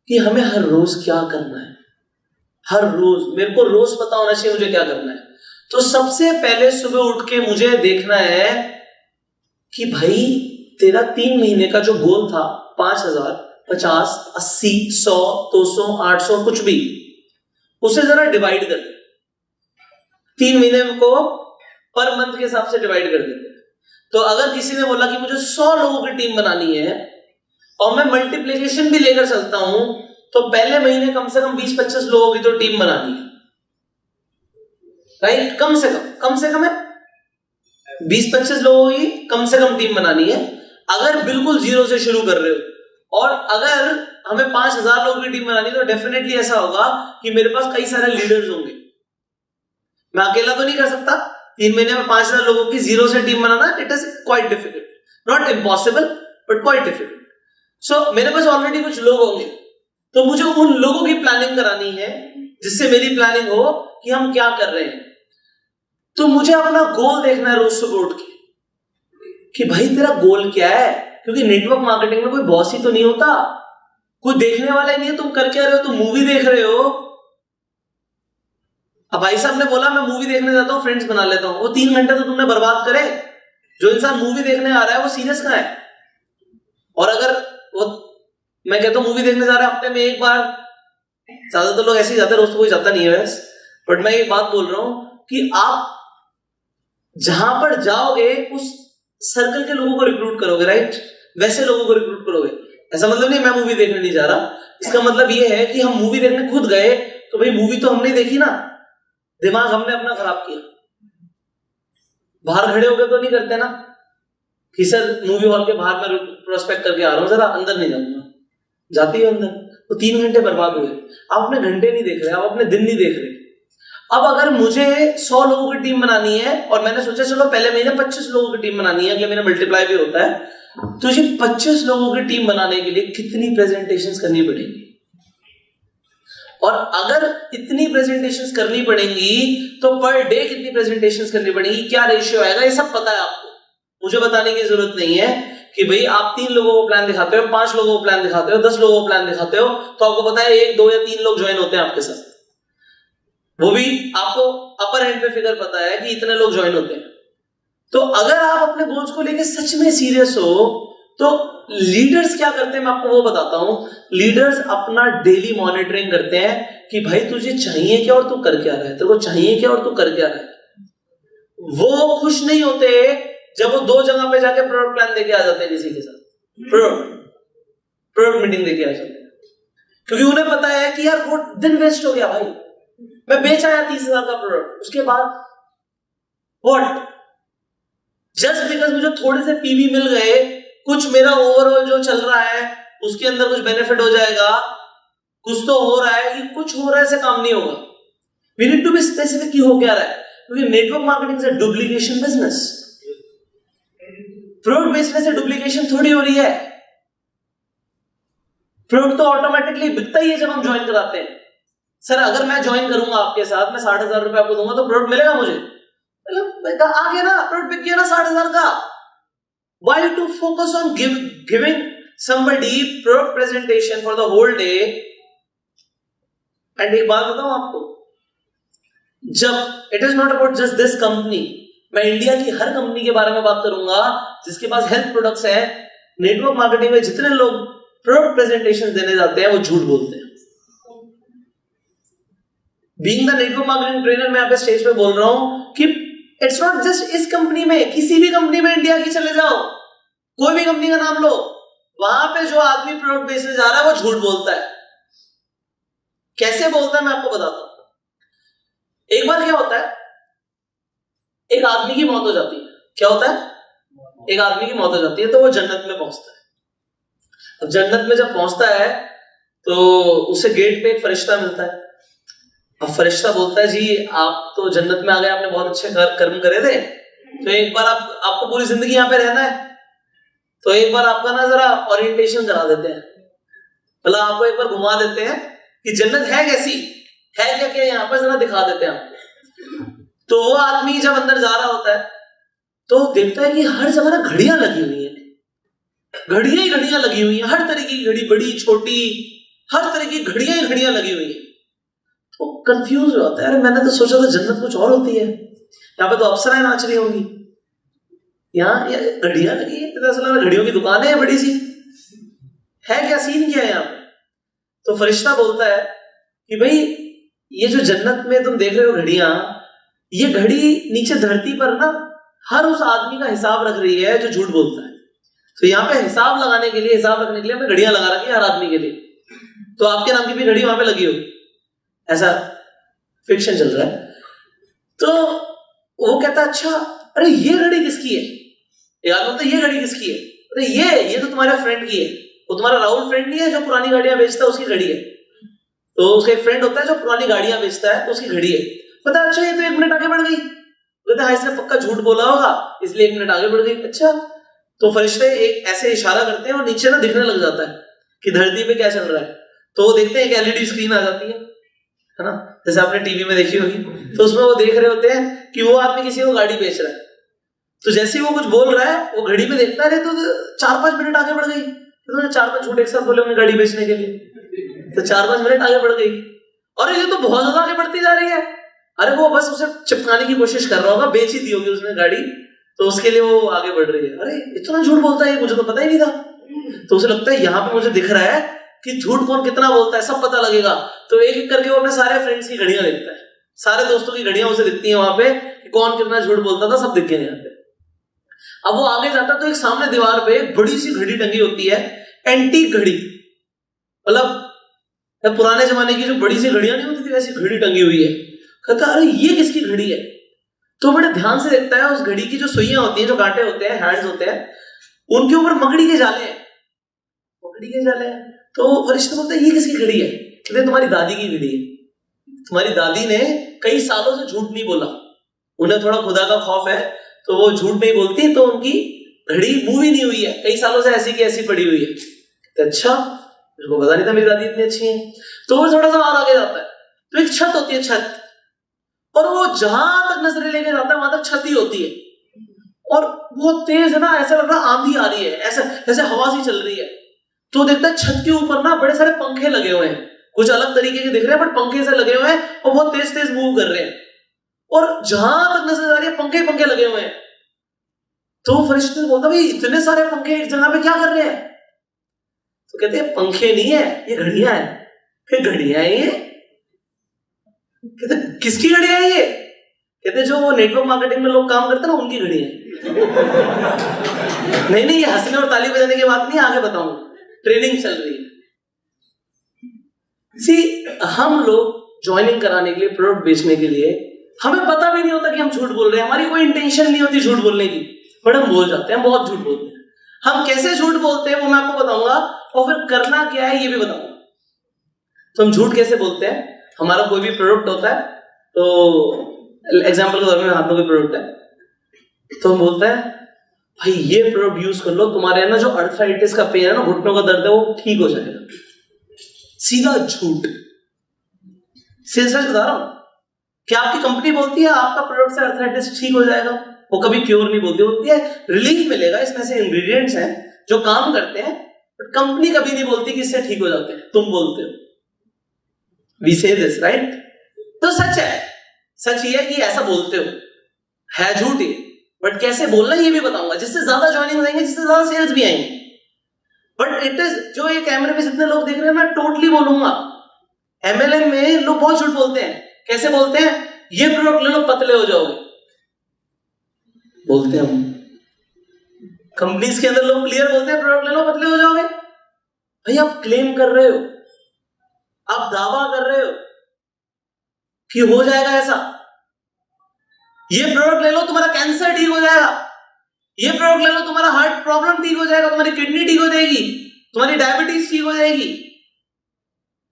कि हमें हर रोज क्या करना है। हर रोज मेरे को रोज पता होना चाहिए मुझे क्या करना है। तो सबसे पहले सुबह उठ के मुझे देखना है कि भाई तेरा 3 महीने का जो गोल था 5,000, 50, 80, 100, 200, 800 कुछ भी, उसे जरा डिवाइड कर दे। 3 महीने को पर मंथ के हिसाब से डिवाइड कर देते हैं। तो अगर किसी ने बोला कि मुझे 100 लोगों की टीम बनानी है और मैं मल्टीप्लिकेशन भी लेकर चलता हूं, तो पहले महीने कम से कम 20-25 लोगों की तो टीम बनानी है, राइट? कम से कम है 20-25 लोगों की कम से कम टीम बनानी है, अगर बिल्कुल जीरो से शुरू कर रहे हो। और अगर हमें 5,000 लोगों की टीम बनानी है तो डेफिनेटली ऐसा होगा कि मेरे पास कई सारे लीडर्स होंगे। मैं अकेला तो नहीं कर सकता 3 महीने में 5,000 लोगों की जीरो से टीम बनाना। It is quite difficult, not impossible but quite difficult. So मेरे पास ऑलरेडी कुछ लोग होंगे, तो मुझे उन लोगों की प्लानिंग करानी है जिससे मेरी प्लानिंग हो कि हम क्या कर रहे हैं। तो मुझे अपना गोल देखना है रोज सुबह उठ के कि भाई तेरा गोल क्या है, क्योंकि नेटवर्क मार्केटिंग में कोई बॉस ही तो नहीं होता, कोई देखने वाला ही नहीं है। तुम कर क्या रहे हो? तुम मूवी देख रहे हो। अब भाई साहब ने बोला मैं मूवी देखने जाता हूं, फ्रेंड्स बना लेता हूं, वो 3 घंटे तो तुमने बर्बाद करे। जो इंसान मूवी देखने आ रहा है वो सीरियस कहां है? और अगर वो मैं कहता हूं मूवी देखने जा रहा है हफ्ते में एक बार, ज्यादातर लोग ऐसे ही जाते हैं, रोज तो कोई जाता नहीं है वैसे, बट मैं एक बात बोल रहा हूं कि आप जहां पर जाओगे उस सर्कल के लोगों को रिक्रूट करोगे, राइट? वैसे लोगों को रिक्रूट करोगे। ऐसा मतलब नहीं मैं मूवी देखने नहीं जा रहा, इसका मतलब यह है कि हम मूवी देखने खुद गए तो भाई मूवी तो हमने देखी ना, दिमाग हमने अपना खराब किया। बाहर खड़े होकर तो नहीं करते ना कि सर मूवी हॉल के बाहर मैं प्रोस्पेक्ट करके आ रहा हूं, जरा अंदर नहीं जाऊंगा, जाती है अंदर, तो 3 घंटे बर्बाद हुए। आप अपने घंटे नहीं देख रहे, आप अपने दिन नहीं देख रहे। अब अगर मुझे 100 लोगों की टीम बनानी है और मैंने सोचा चलो पहले महीने 25 लोगों की टीम बनानी है, अगले महीने मल्टीप्लाई भी होता है, तो ये 25 लोगों की टीम बनाने के लिए कितनी प्रेजेंटेशंस करनी पड़ेगी? और अगर इतनी प्रेजेंटेशंस करनी पड़ेंगी तो पर डे कितनी प्रेजेंटेशंस करनी पड़ेगी, क्या रेशियो आएगा, ये सब पता है आपको, मुझे बताने की जरूरत नहीं है कि भाई आप 3 लोगों को प्लान दिखाते हो, 5 लोगों को प्लान दिखाते हो, 10 लोगों को प्लान दिखाते हो, तो आपको पता है 1, 2 या 3 लोग ज्वाइन होते हैं आपके साथ। वो भी आपको अपर हैंड पे फिगर पता है कि इतने लोग ज्वाइन होते हैं। तो अगर आप अपने गोल्स को लेकर सच में सीरियस हो तो लीडर्स क्या करते हैं मैं आपको वो बताता हूं। लीडर्स अपना डेली मॉनिटरिंग करते हैं कि भाई तुझे चाहिए क्या और तू कर क्या रहा है, तेरे को चाहिए क्या और तू कर क्या रहा है। वो खुश नहीं होते जब वो 2 जगह पे जाके प्रोडक्ट प्लान देके आ जाते हैं किसी के साथ, प्रोडक्ट मीटिंग देके आ जाते हैं, क्योंकि उन्हें पता है कि यार वो दिन वेस्ट हो गया भाई, मैं बेच आया 30,000 का प्रोडक्ट, उसके बाद व्हाट, जस्ट बिकॉज मुझे थोड़े से पीवी मिल गए, कुछ मेरा ओवरऑल जो चल रहा है उसके अंदर कुछ बेनिफिट हो जाएगा, कुछ तो हो रहा है, कि कुछ हो रहा है से काम नहीं होगा। We need to be specific कि हो क्या रहा है, क्योंकि नेटवर्क मार्केटिंग से डुप्लीकेशन बिजनेस, प्रोडक्ट बेचने से डुप्लीकेशन थोड़ी हो रही है। प्रोडक्ट तो ऑटोमेटिकली बिकता ही है जब हम ज्वाइन कराते हैं। सर अगर मैं ज्वाइन करूंगा आपके साथ, मैं 60,000 रुपए आपको दूंगा तो प्रोडक्ट मिलेगा मुझे, आ गया ना, प्रोडक्ट बिक गया ना 60,000 का। Why to focus on giving somebody product presentation for the whole day? And एक बात बताऊं आपको, जब it is not about just this company, मैं इंडिया की हर कंपनी के बारे में बात करूंगा जिसके पास हेल्थ प्रोडक्ट्स हैं। नेटवर्क मार्केटिंग में जितने लोग प्रोडक्ट प्रेजेंटेशन देने जाते हैं वो झूठ बोलते हैं। Being the network marketing trainer मैं यहाँ पे स्टेज पे बोल रहा हूं कि इट्स नॉट जस्ट इस कंपनी में, किसी भी कंपनी में इंडिया की चले जाओ, कोई भी कंपनी का नाम लो, वहां पे जो आदमी प्रोडक्ट बेचने जा रहा है वो झूठ बोलता है। कैसे बोलता है मैं आपको बताता हूं। एक बार क्या होता है, एक आदमी की मौत हो जाती है। क्या होता है? एक आदमी की मौत हो जाती है तो वो जन्नत में पहुंचता है। अब जन्नत में जब पहुंचता है तो उसे गेट पे एक फरिश्ता मिलता है। अब फरिश्ता बोलता है जी आप तो जन्नत में आ गए, आपने बहुत अच्छे कर्म करे थे, तो एक बार आपको पूरी जिंदगी यहाँ पे रहना है, तो एक बार आपका ना जरा ओरिएंटेशन करा देते हैं, मतलब आपको एक बार घुमा देते हैं कि जन्नत है कैसी है, क्या क्या यहाँ पर जरा दिखा देते हैं आपको। तो वो आदमी जब अंदर जा रहा होता है तो देखता है कि हर जगह ना घड़ियां लगी हुई है, घड़ियां ही घड़ियां लगी हुई है, हर तरीके की घड़ी, बड़ी छोटी, हर तरह की घड़ियां ही घड़ियां लगी हुई है। तो कंफ्यूज हो जाता है, अरे मैंने तो सोचा था जन्नत कुछ और होती है, यहाँ पे तो अप्सराएं नाच रही होंगी, यहाँ घड़ियां लगी है, पता चला घड़ियों की दुकान है बड़ी सी, है क्या सीन क्या है यहाँ पे? तो फरिश्ता बोलता है कि भाई ये जो जन्नत में तुम देख रहे हो घड़ियां, ये घड़ी नीचे धरती पर ना हर उस आदमी का हिसाब रख रही है जो झूठ बोलता है। तो यहाँ पे हिसाब लगाने के लिए, हिसाब रखने के लिए हमने घड़ियां लगा रखी है हर आदमी के लिए, तो आपके नाम की भी घड़ी वहां पे लगी होगी, ऐसा फिक्शन चल रहा है। तो वो कहता है अच्छा अरे ये घड़ी किसकी है? याद होता है ये घड़ी किसकी है? अरे ये तो तुम्हारे फ्रेंड की है, वो तुम्हारा राहुल फ्रेंड नहीं है जो पुरानी गाड़ियां बेचता है, उसकी घड़ी है। तो उसका एक फ्रेंड होता है जो पुरानी गाड़ियां बेचता है, तो उसकी घड़ी है। पता अच्छा ये तो 1 मिनट आगे बढ़ गई, कहते हाँ इसने पक्का झूठ बोला होगा इसलिए 1 मिनट आगे बढ़ गई। अच्छा, तो फरिश्ते एक ऐसे इशारा करते हैं और नीचे ना दिखने लग जाता है कि धरती पे क्या चल रहा है। तो वो देखते हैं एक एलईडी स्क्रीन आ जाती है ना, जैसे आपने टीवी में देखी होगी, तो उसमें वो देख रहे होते हैं कि वो आदमी किसी को गाड़ी बेच रहा है। तो जैसे ही वो कुछ बोल रहा है वो घड़ी में देखता है तो 4-5 मिनट आगे बढ़ गई, तो 4-5 झूठ एक साथ बोले होंगे गाड़ी बेचने के लिए, तो 4-5 मिनट आगे बढ़ गई। और ये तो बहुत ज्यादा आगे बढ़ती जा रही है, अरे वो बस उसे चिपकाने की कोशिश कर रहा होगा, बेच ही दी होगी उसने गाड़ी, तो उसके लिए वो आगे बढ़ रही है। अरे इतना झूठ बोलता है मुझे तो पता ही नहीं था। तो उसे लगता है यहाँ पे मुझे दिख रहा है कि झूठ कौन कितना बोलता है, सब पता लगेगा। तो एक एक करके वो अपने सारे फ्रेंड्स की घड़ियां देखता है, सारे दोस्तों की घड़ियां उसे दिखती है वहां पे कि कौन कितना झूठ बोलता था, सब दिख गए यहाँ पे। अब वो आगे जाता तो एक सामने दीवार पे एक बड़ी सी घड़ी टंगी होती है, एंटीक घड़ी, मतलब पुराने जमाने की जो बड़ी सी घड़ियां नहीं होती थी वैसी घड़ी टंगी हुई है। कहता अरे ये किसकी घड़ी है? तो बड़े ध्यान से देखता है, उस घड़ी की जो सुइयां होती हैं, जो कांटे होते हैं, हैंड्स होते हैं, उनके ऊपर मकड़ी के जाले हैं, मकड़ी के जाले हैं। तो फरिश्ता बोलता है ये किसकी घड़ी है? कहते तुम्हारी दादी की घड़ी है, तुम्हारी दादी ने कई सालों से झूठ नहीं बोला, उन्हें थोड़ा खुदा का खौफ है तो वो झूठ नहीं बोलती, तो उनकी घड़ी मूव ही नहीं हुई है, कई सालों से ऐसी की ऐसी पड़ी हुई है। तो अच्छा, मुझको पता नहीं था मेरी दादी इतनी अच्छी है। तो वो थोड़ा सा और आगे जाता है तो एक छत होती है, छत, और वो जहां तक नजरें लेके जाता है वहां तक छत ही होती है, और बहुत तेज है ना, ऐसा लग रहा आंधी आ रही है, ऐसे ऐसे हवा सी चल रही है। तो देखता है छत के ऊपर ना बड़े सारे पंखे लगे हुए हैं, कुछ अलग तरीके के दिख रहे हैं बट पंखे से लगे हुए हैं और बहुत तेज तेज मूव कर रहे हैं, और जहां तक नजर आ रही है पंखे पंखे लगे हुए हैं। तो फरिश्ते ने बोलता भाई इतने सारे पंखे एक जगह पे क्या कर रहे हैं? तो कहते हैं पंखे नहीं है, ये घड़ियां हैं। फिर घड़ियां हैं ये? कहते किसकी घड़ियां हैं ये? कहते जो नेटवर्क मार्केटिंग में लोग काम करते हैं ना उनकी घड़ी है। नहीं नहीं, ये हंसने और ताली बजाने की बात नहीं, आगे बताऊंगा, ट्रेनिंग चल रही है। हम लोग ज्वाइनिंग कराने के लिए, प्रोडक्ट बेचने के लिए, हमें पता भी नहीं होता कि हम झूठ बोल रहे हैं, हमारी कोई इंटेंशन नहीं होती झूठ बोलने की, बट हम बोल जाते हैं, हम बहुत झूठ बोलते हैं। हम कैसे झूठ बोलते हैं वो मैं आपको बताऊंगा, और फिर करना क्या है ये भी बताऊंगा। तो हम झूठ कैसे बोलते हैं? हमारा कोई भी प्रोडक्ट होता है, तो एग्जाम्पल के तौर में हाथ में कोई प्रोडक्ट है, तो हम बोलते हैं भाई ये प्रोडक्ट यूज कर लो, तुम्हारे ना जो अर्थराइटिस का पेन है ना, घुटनों का दर्द है, वो ठीक हो जाएगा। सीधा झूठ। सच बता रहा हूं, क्या आपकी कंपनी बोलती है आपका प्रोडक्ट से अर्थराइटिस ठीक हो जाएगा? वो कभी क्योर नहीं बोलती, बोलती है रिलीफ मिलेगा, इसमें से इंग्रेडिएंट्स हैं जो काम करते हैं, बट कंपनी कभी नहीं बोलती कि इससे ठीक हो जाते हैं, तुम बोलते हो। वी से दिस राइट? तो सच है, सच ये है कि ऐसा बोलते हो, है झूठ ही, बट कैसे बोलना ये भी बताऊंगा, जिससे ज्यादा ज्वाइनिंग हो जाएंगे, जिससे ज्यादा सेल्स भी आएंगे। बट इट इज, जो ये कैमरे पे जितने लोग देख रहे हैं मैं टोटली बोलूंगा, एमएलएम में लोग बहुत झूठ बोलते हैं। कैसे बोलते हैं? ये प्रोडक्ट ले लो पतले हो जाओगे, बोलते हैं हम। कंपनीज के अंदर लोग क्लियर बोलते हैं प्रोडक्ट ले लो पतले हो जाओगे। भाई आप क्लेम कर रहे हो, आप दावा कर रहे हो कि हो जाएगा ऐसा, ये प्रोडक्ट ले लो तुम्हारा कैंसर ठीक हो जाएगा, ये प्रोडक्ट ले लो तुम्हारा हार्ट प्रॉब्लम ठीक हो जाएगा, तुम्हारी किडनी ठीक हो जाएगी, तुम्हारी डायबिटीज ठीक हो जाएगी।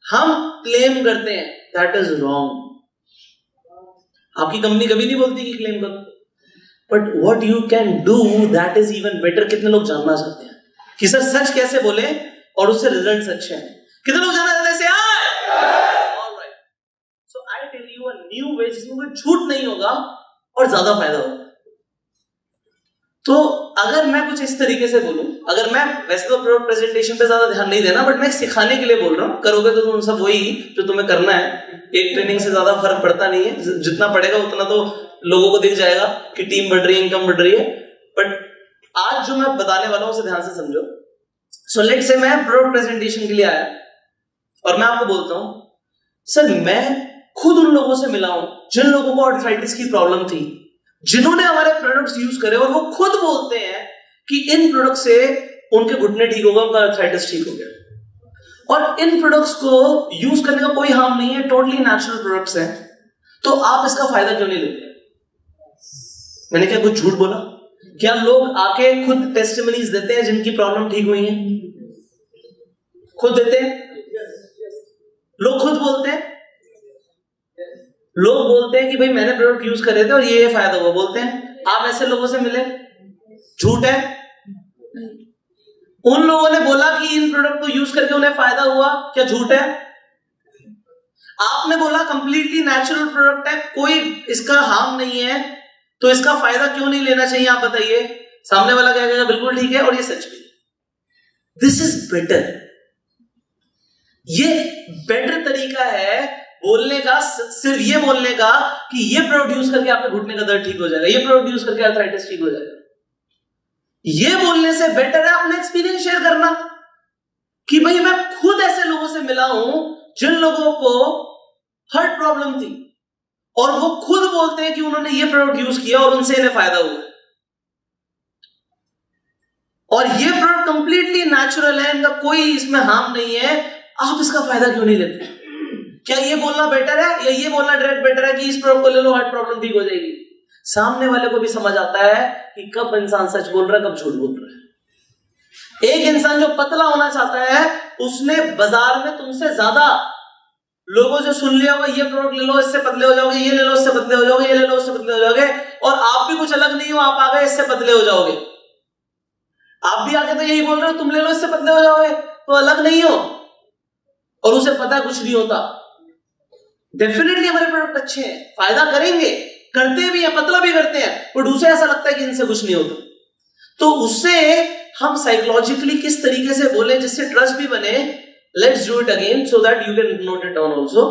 हम क्लेम करते हैं, दैट इज रॉन्ग। आपकी कंपनी कभी नहीं बोलती कि क्लेम करो, but what you can do that is even better. कितने लोग जानना चाहते हैं कि सर सच कैसे बोले और उससे रिजल्ट अच्छे हैं? कितने लोग जानना चाहते हैं? Alright, so I tell you a new way जिसमें कोई झूठ नहीं होगा और ज्यादा फायदा होगा। तो अगर मैं कुछ इस तरीके से बोलूं, अगर मैं वैसे तो प्रोडक्ट प्रेजेंटेशन पे ज्यादा ध्यान नहीं देना, बट मैं सिखाने के लिए बोल रहा हूं, करोगे तो तुम सब वही जो तुम्हें करना है, एक ट्रेनिंग से ज्यादा फर्क पड़ता नहीं है, जितना पड़ेगा उतना तो लोगों को दिख जाएगा कि टीम बढ़ रही है, इनकम बढ़ रही है। बट आज जो मैं बताने वाला हूं उसे ध्यान से समझो। सो लेट्स से मैं प्रोडक्ट प्रेजेंटेशन के लिए आया और मैं आपको बोलता हूं सर मैं खुद उन लोगों से मिला हूं जिन लोगों को आर्थराइटिस की प्रॉब्लम थी, जिन्होंने हमारे प्रोडक्ट्स यूज करे और वो खुद बोलते हैं कि इन प्रोडक्ट से उनके घुटने ठीक हो गए, उनका आर्थराइटिस ठीक हो गया। और इन प्रोडक्ट्स को यूज करने का कोई हार्म नहीं है, टोटली नेचुरल प्रोडक्ट्स हैं, तो आप इसका फायदा क्यों नहीं लेते? मैंने क्या कुछ झूठ बोला? क्या लोग आके खुद टेस्टिमनीज देते हैं जिनकी प्रॉब्लम ठीक हुई है? खुद देते हैं लोग, खुद बोलते हैं, लोग बोलते हैं कि भाई मैंने प्रोडक्ट यूज करे थे और ये फायदा हुआ, बोलते हैं। आप ऐसे लोगों से मिले? झूठ है। उन लोगों ने बोला कि इन प्रोडक्ट को यूज करके उन्हें फायदा हुआ, क्या झूठ है? आपने बोला कंप्लीटली नेचुरल प्रोडक्ट है, कोई इसका हार्म नहीं है, तो इसका फायदा क्यों नहीं लेना चाहिए? आप बताइए। सामने वाला क्या कहेगा? बिल्कुल ठीक है और ये सच भी। This is better. ये बेटर तरीका है बोलने का, सिर्फ ये बोलने का कि ये प्रोडक्ट यूज करके आपके घुटने का दर्द ठीक हो जाएगा, ये प्रोडक्ट यूज करके आर्थराइटिस ठीक हो जाएगा। ये बोलने से बेटर है अपना एक्सपीरियंस शेयर करना कि भाई मैं खुद ऐसे लोगों से मिला हूं जिन लोगों को हार्ट प्रॉब्लम थी और वो खुद बोलते हैं कि उन्होंने ये प्रोडक्ट यूज किया और उनसे इन्हें फायदा हुआ, और ये प्रोडक्ट कंप्लीटली नेचुरल है, इनका कोई इसमें हार्म नहीं है। आप इसका फायदा क्यों नहीं लेते? क्या ये बोलना बेटर है या ये बोलना डायरेक्ट बेटर है कि इस प्रोडक्ट को ले लो, हार्ट प्रॉब्लम ठीक हो जाएगी? सामने वाले को भी समझ आता है कि कब इंसान सच बोल रहा है, कब झूठ बोल रहा है। एक इंसान जो पतला होना चाहता है, उसने बाजार में तुमसे ज्यादा लोगों से सुन लिया होगा, ये प्रोडक्ट ले लो इससे पतले हो जाओगे, ये ले लो इससे पतले हो जाओगे, ये ले लो इससे पतले हो जाओगे, और आप भी कुछ अलग नहीं हो, आप आ गए इससे पतले हो जाओगे। आप भी आके तो यही बोल रहे हो तुम ले लो इससे पतले हो जाओगे, तो अलग नहीं हो, और उसे पता है कुछ नहीं होता। डेफिनेटली हमारे प्रोडक्ट अच्छे हैं, फायदा करेंगे, करते भी हैं, पतला भी करते हैं, बट उसे ऐसा लगता है कि इनसे कुछ नहीं होता। तो उससे हम साइकोलॉजिकली किस तरीके से बोले जिससे ट्रस्ट भी बने। Let's do it again so that you can note it down also,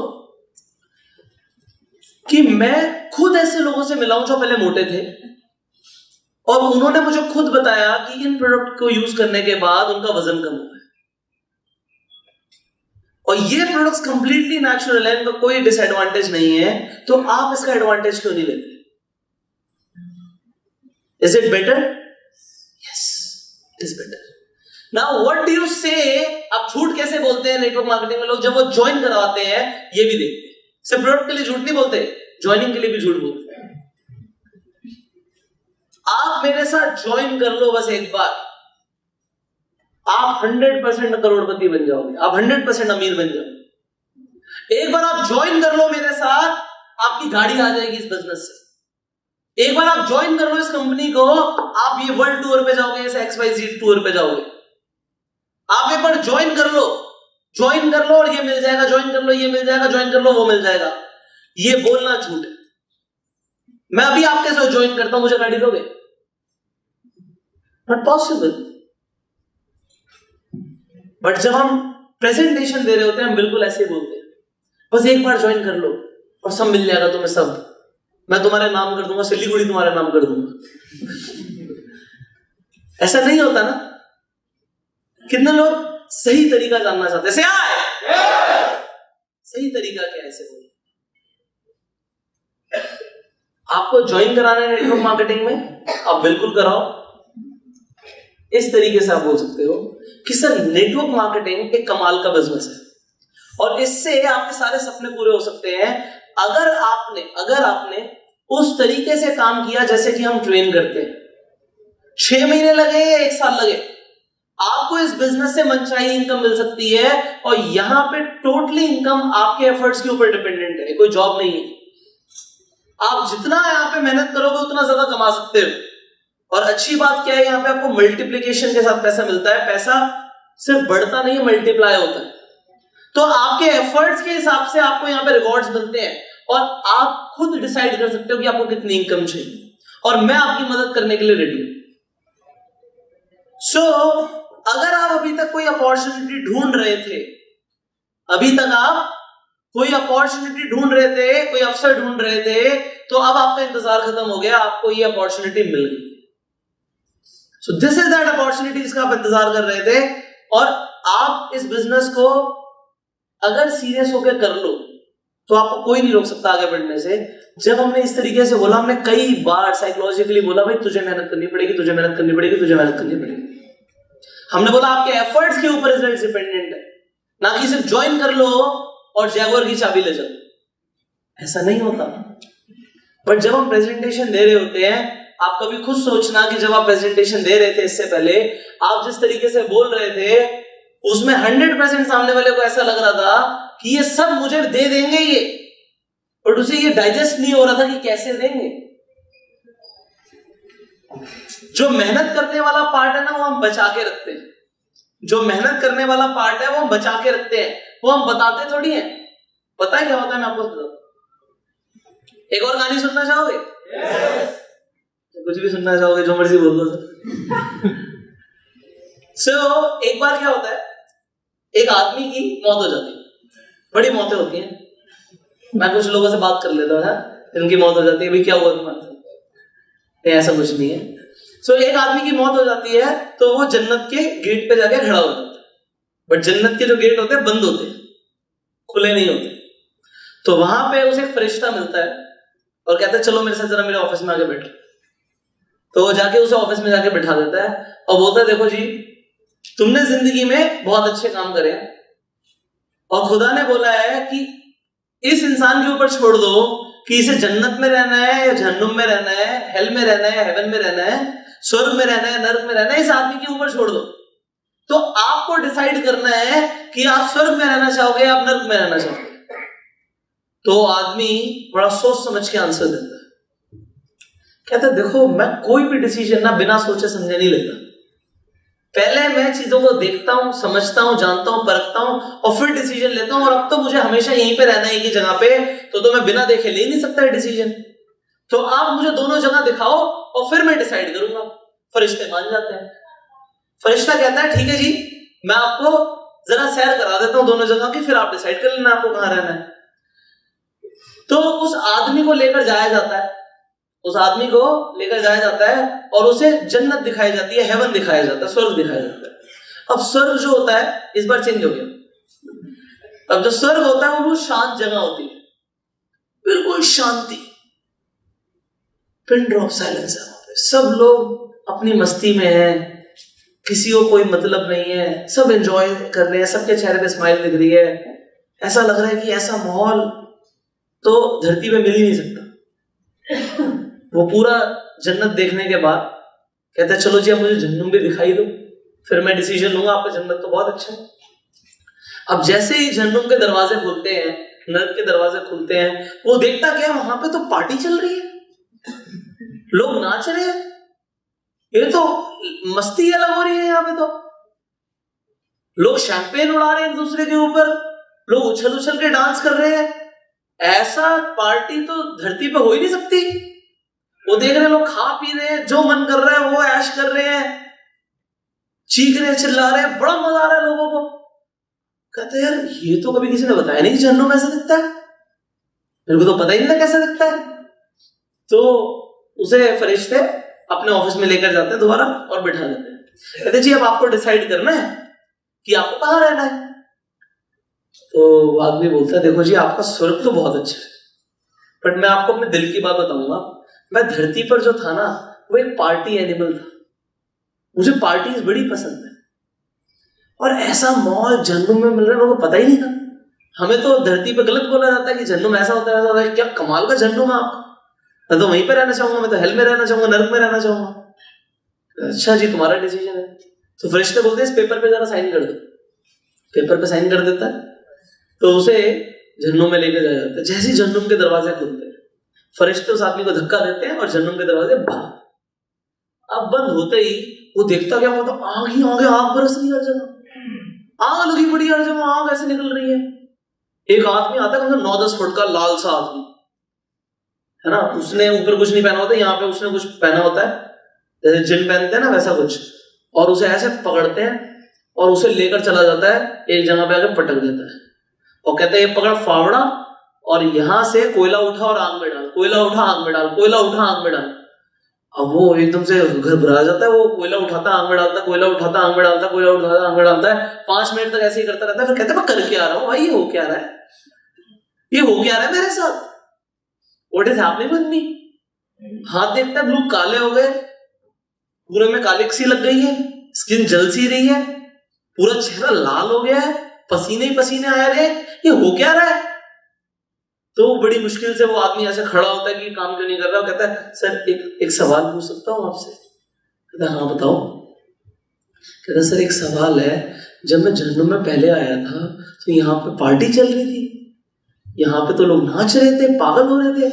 कि मैं खुद ऐसे लोगों से मिला हूं जो पहले मोटे थे और उन्होंने मुझे खुद बताया कि इन प्रोडक्ट को यूज करने के बाद उनका वजन कम हुआ है, और ये प्रोडक्ट्स कंप्लीटली नेचुरल है, इनका कोई डिसएडवांटेज नहीं है, तो आप इसका एडवांटेज क्यों नहीं लेते? Is it better? Yes, it is better. Now what do you से? आप झूठ कैसे बोलते हैं नेटवर्क मार्केटिंग में लोग? जब वो ज्वाइन करवाते हैं, ये भी देखते हैं, सिर्फ प्रोडक्ट के लिए झूठ नहीं बोलते, ज्वाइनिंग के लिए भी झूठ बोलते हैं। आप मेरे साथ ज्वाइन कर लो बस एक बार, आप 100% करोड़पति बन जाओगे, आप 100% अमीर बन जाओगे। एक बार आप ज्वाइन कर लो मेरे साथ, आपकी गाड़ी आ जाएगी इस बिजनेस से। एक बार आप ज्वाइन कर लो इस कंपनी को, आप ये वर्ल्ड टूर पे जाओगे, इस XYZ टूर पे जाओगे। आप एक बार ज्वाइन कर लो और ये मिल जाएगा, ज्वाइन कर लो ये मिल जाएगा, ज्वाइन कर लो वो मिल जाएगा। ये बोलना झूठ है। मैं अभी आपके साथ ज्वाइन करता हूं, मुझे गाड़ी दोगे? Not possible. बट जब हम प्रेजेंटेशन दे रहे होते हैं, हम बिल्कुल ऐसे बोलते हैं, बस एक बार ज्वाइन कर लो और सब मिल जाएगा तुम्हें, सब मैं तुम्हारे नाम कर दूंगा, सिलीगुड़ी तुम्हारे नाम कर दूंगा। ऐसा नहीं होता ना। कितने लोग सही तरीका जानना चाहते हैं? सही तरीका क्या है ऐसे बोल? आपको ज्वाइन कराना है नेटवर्क मार्केटिंग में, आप बिल्कुल कराओ। इस तरीके से आप बोल सकते हो कि सर नेटवर्क मार्केटिंग एक कमाल का बिजनेस है और इससे आपके सारे सपने पूरे हो सकते हैं अगर आपने उस तरीके से काम किया जैसे कि हम ट्रेन करते हैं। 6 महीने लगे या 1 साल लगे, आपको इस बिजनेस से मनचाही इनकम मिल सकती है, और यहां पे टोटली इनकम आपके एफर्ट्स के ऊपर डिपेंडेंट है, कोई जॉब नहीं है। आप जितना यहां पे मेहनत करोगे उतना ज्यादा कमा सकते हो। और अच्छी बात क्या है, यहां पे आपको मल्टीप्लिकेशन के साथ पैसा मिलता है। पैसा सिर्फ बढ़ता नहीं है, मल्टीप्लाई होता है। तो आपके एफर्ट्स के हिसाब से आपको यहां पे रिवॉर्ड्स मिलते हैं और आप खुद डिसाइड कर सकते हो कि आपको कितनी इनकम चाहिए, और मैं आपकी मदद करने के लिए रेडी हूं। सो अगर आप अभी तक कोई अपॉर्चुनिटी ढूंढ रहे थे, अभी तक आप कोई अपॉर्चुनिटी ढूंढ रहे थे, कोई अवसर ढूंढ रहे थे, तो अब आपका इंतजार खत्म हो गया, आपको ये अपॉर्चुनिटी मिल गई। So this is that opportunity जिसका आप इंतजार कर रहे थे। और आप इस बिजनेस को अगर सीरियस होकर कर लो तो आपको कोई नहीं रोक सकता आगे बढ़ने से। जब हमने इस तरीके से बोला, हमने कई बार साइकोलॉजिकली बोला, भाई तुझे मेहनत करनी पड़ेगी, तुझे मेहनत करनी पड़ेगी, तुझे मेहनत करनी पड़ेगी। हमने बोला आपके एफर्ट्स के ऊपर रिजल्ट डिपेंडेंट है, ना कि सिर्फ ज्वाइन कर लो और जैगुआर की चाबी ले जाओ। ऐसा नहीं होता। बट जब हम प्रेजेंटेशन दे रहे होते हैं, आप कभी खुद सोचना कि जब आप प्रेजेंटेशन दे रहे थे, इससे पहले आप जिस तरीके से बोल रहे थे, उसमें 100% सामने वाले को ऐसा लग रहा था कि ये सब मुझे दे देंगे ये, बट उसे ये डाइजेस्ट नहीं हो रहा था कि कैसे देंगे। जो मेहनत करने वाला पार्ट है ना, वो हम बचा के रखते हैं। जो मेहनत करने वाला पार्ट है वो हम बचा के रखते हैं, वो हम बताते थोड़ी हैं। पता है क्या होता है, मैं आपको बताता हूं। एक और कहानी सुनना चाहोगे? yes. कुछ भी सुनना चाहोगे, जो मर्जी बोल दो। सो एक बार क्या होता है, एक आदमी की मौत हो जाती है। बड़ी मौतें होती हैं। मैं कुछ लोगों से बात कर लेता हूँ, जिनकी मौत हो जाती है, भाई क्या हुआ तुम्हारे साथ? नहीं, ऐसा कुछ नहीं है। सो एक आदमी की मौत हो जाती है तो वो जन्नत के गेट पे जाके खड़ा हो जाता है। बट जन्नत के जो गेट होते हैं बंद होते हैं, खुले नहीं होते। तो वहां पे उसे एक फरिश्ता मिलता है और कहता है चलो मेरे साथ जरा मेरे ऑफिस में आके बैठो। तो वो जाके उसे ऑफिस में जाके बैठा देता है और बोलता है देखो जी, तुमने जिंदगी में बहुत अच्छे काम करे हैं और खुदा ने बोला है कि इस इंसान के ऊपर छोड़ दो कि इसे जन्नत में रहना है या जहन्नुम में रहना है, हेल में रहना है, हेवन में रहना है, स्वर्ग में रहना है, नरक में रहना है, इस आदमी के ऊपर छोड़ दो। तो आपको डिसाइड करना है कि आप स्वर्ग में रहना चाहोगे या आप नरक में रहना चाहोगे। तो आदमी बड़ा सोच समझ के आंसर देता है, कहता है देखो मैं कोई भी डिसीजन ना बिना सोचे समझे नहीं लेता। पहले मैं चीजों को देखता हूं, समझता हूं, जानता हूं, परखता हूं और फिर डिसीजन लेता हूं। और अब तो मुझे हमेशा यहीं पे रहना है, एक ही जगह पे, तो मैं बिना देखे ले नहीं सकता है डिसीजन। तो आप मुझे दोनों जगह दिखाओ और फिर मैं डिसाइड करूंगा। फरिश्ते मान जाते हैं। फरिश्ता कहता है ठीक है जी, मैं आपको जरा सैर करा देता हूं दोनों जगह की, फिर आप डिसाइड कर लेना आपको कहां रहना है। तो उस आदमी को लेकर जाया जाता है, उस आदमी को लेकर जाया जाता है और उसे जन्नत दिखाई जाती है, हेवन दिखाया जाता है, स्वर्ग दिखाया जाता है। अब स्वर्ग जो होता है इस बार चेंज हो गया। अब जो स्वर्ग होता है वो बहुत शांत जगह होती है, बिल्कुल शांति, पिन ड्रॉप साइलेंस है वहां पे। सब लोग अपनी मस्ती में हैं, किसी को कोई मतलब नहीं है, सब एंजॉय कर रहे हैं, सबके चेहरे पे स्माइल दिख रही है। ऐसा लग रहा है कि ऐसा माहौल तो धरती पे मिल ही नहीं सकता। वो पूरा जन्नत देखने के बाद कहता है चलो जी अब मुझे जहन्नुम भी दिखाई दो, फिर मैं डिसीजन लूंगा। आपका जन्नत तो बहुत अच्छा है। अब जैसे ही जहन्नुम के दरवाजे खुलते हैं, नरक के दरवाजे खुलते हैं, वो देखता क्या वहां पे तो पार्टी चल रही है, लोग नाच रहे हैं, ये तो मस्ती अलग हो रही है। यहाँ पे तो लोग शैंपेन उड़ा रहे हैं एक दूसरे के ऊपर, लोग उछल उछल के डांस कर रहे हैं। ऐसा पार्टी तो धरती पे हो ही नहीं सकती। वो देख रहे हैं, लोग खा पी रहे हैं, जो मन कर रहा है वो ऐश कर रहे हैं, चीख रहे हैं, चिल्ला रहे हैं, बड़ा मजा आ रहा है लोगों को। कहते हैं यार ये तो कभी किसी ने बताया नहीं कि जहन्नुम ऐसा दिखता है, मेरे को तो पता ही नहीं था कैसा दिखता है। तो उसे फरिश्ते अपने ऑफिस में लेकर जाते हैं दोबारा और बिठा देते हैं। कहते जी अब आपको डिसाइड करना है कि आपको कहां रहना है। तो आदमी बोलता है देखो जी आपका स्वर्ग तो बहुत अच्छा है, बट मैं आपको अपने दिल की बात बताऊंगा। मैं धरती पर जो था ना वो एक पार्टी एनिमल था, मुझे पार्टीज बड़ी पसंद है और ऐसा माहौल जहन्नुम में मिल रहा है मेरे को पता ही नहीं था। हमें तो धरती पे गलत बोला जाता है कि जहन्नुम ऐसा होता है वैसा होता है। क्या कमाल का जहन्नुम है आपका, मैं तो वहीं पे रहना चाहूंगा, मैं तो हेल में रहना चाहूंगा, नरक में रहना चाहूंगा। अच्छा जी तुम्हारा डिसीजन है। तो फरिश्ते बोलते हैं इस पेपर पे जरा साइन कर दो। पेपर पे साइन कर देता है तो उसे जहन्नुम में लेकर जाया जाता है। जैसे ही जहन्नुम के दरवाजे खुलते हैं, फरिश्ते उस आदमी को धक्का देते हैं और जहन्नुम के दरवाजे बंद। अब बंद होते ही वो देखता क्या, वो तो आग ही आगे आग बरस रही है हर जगह, आग लगी पड़ी हर जगह, आग ऐसे निकल रही है। एक आदमी आता है 9-10 फुट का लाल सा आदमी है ना, उसने ऊपर कुछ नहीं पहना होता, यहाँ पे उसने कुछ पहना होता है जैसे जिन पहनते हैं ना वैसा कुछ, और उसे ऐसे पकड़ते हैं और उसे लेकर चला जाता है, एक जगह पे आके पटक देता है और कहता है ये पकड़ फावड़ा और यहां से कोयला उठा और आग में डाल, कोयला उठा आग में डाल, कोयला उठा आग में डाल। अब वो एकदम से घबरा जाता है, वो कोयला उठाता आग में डालता, कोयला उठाता आग में डालता, कोयला उठाता आग में डालता है, 5 मिनट तक ऐसे ही करता रहता है। फिर कहता है मैं कर क्या रहा हूँ भाई, ये हो क्या रहा है, ये हो क्या रहा है मेरे साथ, what is happening with me. हाथ देखता है ब्लू काले हो गए, पूरे में कालिक सी लग गई है, स्किन जल सी रही है, पूरा चेहरा लाल हो गया है, पसीने ही पसीने आ रहे हैं, ये हो क्या रहा है। तो बड़ी मुश्किल से वो आदमी ऐसे खड़ा होता है कि काम क्यों नहीं कर रहा, कहता है सर एक सवाल पूछ सकता हूँ आपसे। कहता है हाँ बताओ। कहता है सर एक सवाल है, जब मैं जहन्नुम में पहले आया था तो यहाँ पे पार्टी चल रही थी, यहाँ पे तो लोग नाच रहे थे, पागल हो रहे थे,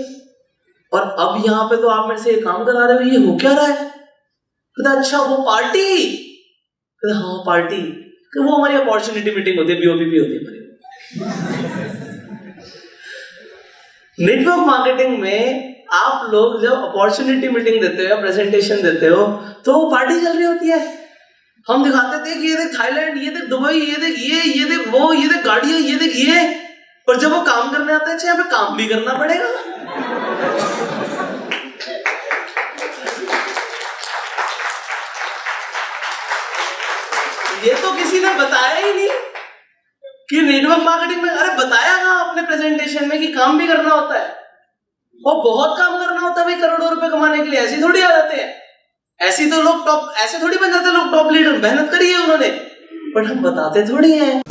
और अब यहाँ पे तो आप मेरे से काम करा रहे हो, ये हो क्या रहा है। कहता अच्छा वो पार्टी। कहता हाँ पार्टी, वो हमारी अपॉर्चुनिटी मीटिंग होती है, बीओपीपी होती है हमारी। नेटवर्क मार्केटिंग में आप लोग जब अपॉर्चुनिटी मीटिंग देते हो या प्रेजेंटेशन देते हो तो वो पार्टी चल रही होती है। हम दिखाते थे कि ये देख थाईलैंड, ये देख दुबई, ये देख ये देख वो, ये देख गाड़ियां, ये देख ये, पर जब वो काम करने आता है यहाँ पे काम भी करना पड़ेगा। ये तो किसी ने बताया ही नहीं कि नेटवर्क मार्केटिंग में, अरे बताया कहां आपने प्रेजेंटेशन में कि काम भी करना होता है, और बहुत काम करना होता है भाई करोड़ों रुपए कमाने के लिए। ऐसे थोड़ी आ जाते हैं, ऐसे तो लोग टॉप, ऐसे थोड़ी बन जाते हैं लोग टॉप लीडर, मेहनत करी है उन्होंने, बट हम बताते थोड़ी हैं।